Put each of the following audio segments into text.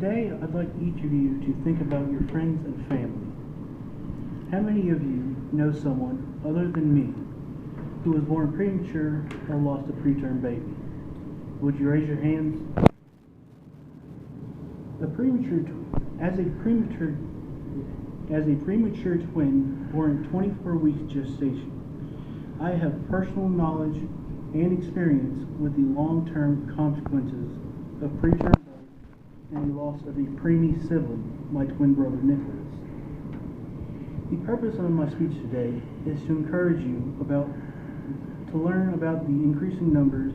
Today, I'd like each of you to think about your friends and family. How many of you know someone other than me who was born premature or lost a preterm baby? Would you raise your hands? As a premature twin born at 24 weeks gestation, I have personal knowledge and experience with the long-term consequences of preterm birth and the loss of a preemie sibling, my twin brother Nicholas. The purpose of my speech today is to encourage you to learn about the increasing numbers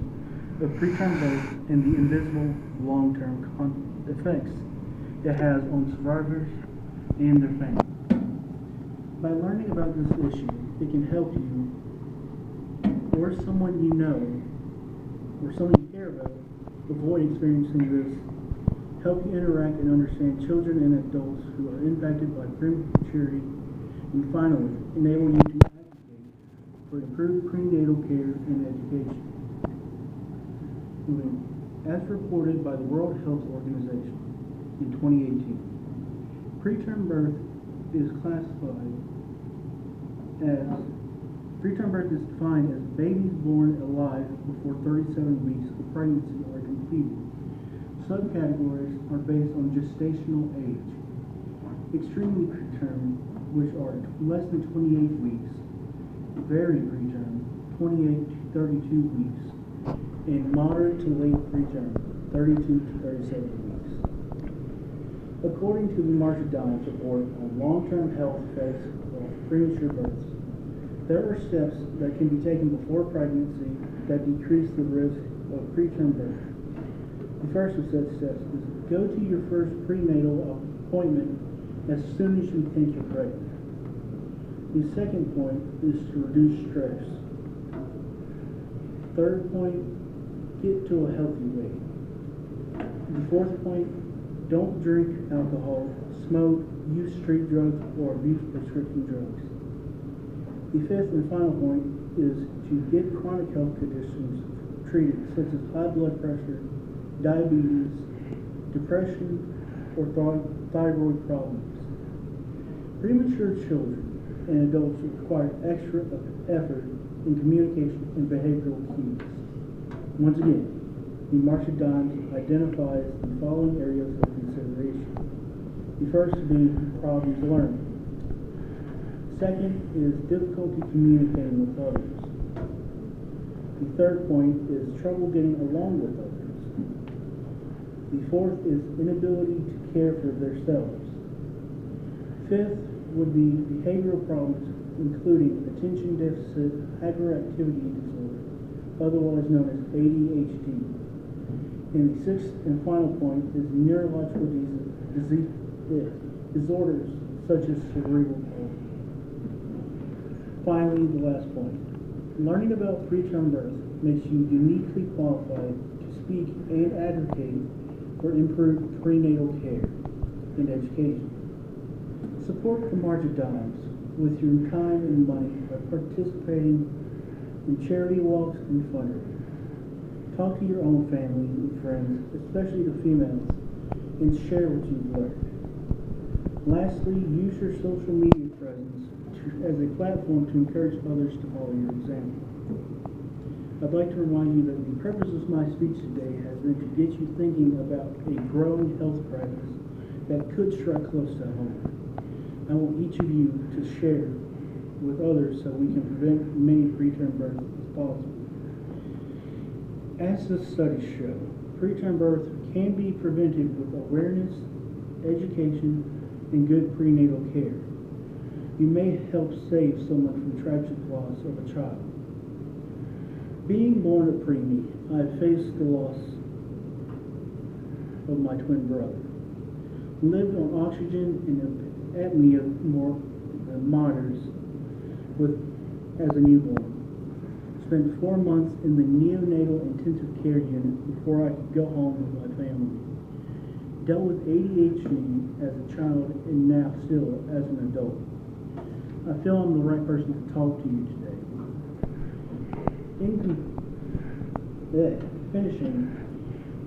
of preterm births and the invisible long-term effects it has on survivors and their families. By learning about this issue, it can help you or someone you know or someone you care about avoid experiencing this, help you interact and understand children and adults who are impacted by prematurity, and finally, enable you to advocate for improved prenatal care and education. As reported by the World Health Organization in 2018, preterm birth is defined as babies born alive before 37 weeks of pregnancy are completed. Subcategories are based on gestational age. Extremely preterm, which are less than 28 weeks, very preterm, 28 to 32 weeks, and moderate to late preterm, 32 to 37 weeks. According to the Marsha Dimes report on long-term health effects of premature births, there are steps that can be taken before pregnancy that decrease the risk of preterm birth. The first of such steps is go to your first prenatal appointment as soon as you think you're pregnant. The second point is to reduce stress. Third point, get to a healthy weight. The fourth point, don't drink alcohol, smoke, use street drugs, or abuse prescription drugs. The fifth and final point is to get chronic health conditions treated, such as high blood pressure, diabetes, depression, or thyroid problems. Premature children and adults require extra effort in communication and behavioral cues. Once again, the Marsha Dimes identifies the following areas of consideration. The first being problems learned. Second is difficulty communicating with others. The third point is trouble getting along with others. The fourth is inability to care for themselves. Fifth would be behavioral problems, including attention deficit hyperactivity disorder, otherwise known as ADHD. And the sixth and final point is neurological disorders such as cerebral palsy. Finally, the last point. Learning about preterm birth makes you uniquely qualified to speak and advocate for improved prenatal care and education. Support the Marsha Dimes with your time and money by participating in charity walks and fundraising. Talk to your own family and friends, especially the females, and share what you've learned. Lastly, use your social media presence as a platform to encourage others to follow your example. I'd like to remind you that the purpose of my speech today has been to get you thinking about a growing health crisis that could strike close to home. I want each of you to share with others so we can prevent many preterm births as possible. As the studies show, preterm birth can be prevented with awareness, education, and good prenatal care. You may help save someone from tragic loss of a child. Being born a preemie, I faced the loss of my twin brother. Lived on oxygen and apnea monitors as a newborn. Spent 4 months in the neonatal intensive care unit before I could go home with my family. Dealt with ADHD as a child and now still as an adult. I feel I'm the right person to talk to you today. Finishing,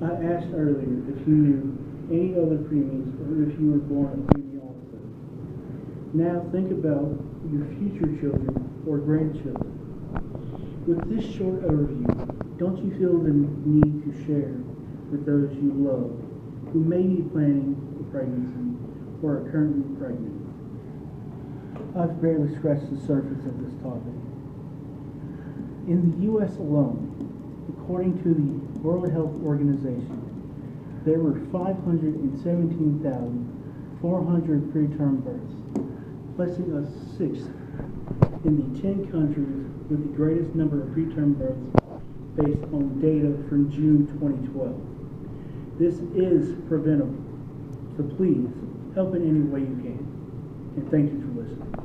I asked earlier if you knew any other preemies, or if you were born a preemie also. Now think about your future children or grandchildren. With this short overview, don't you feel the need to share with those you love who may be planning a pregnancy or are currently pregnant? I've barely scratched the surface of this topic. In the U.S. alone, according to the World Health Organization, there were 517,400 preterm births, placing us sixth in the 10 countries with the greatest number of preterm births based on data from June 2012. This is preventable, so please help in any way you can. And thank you for listening.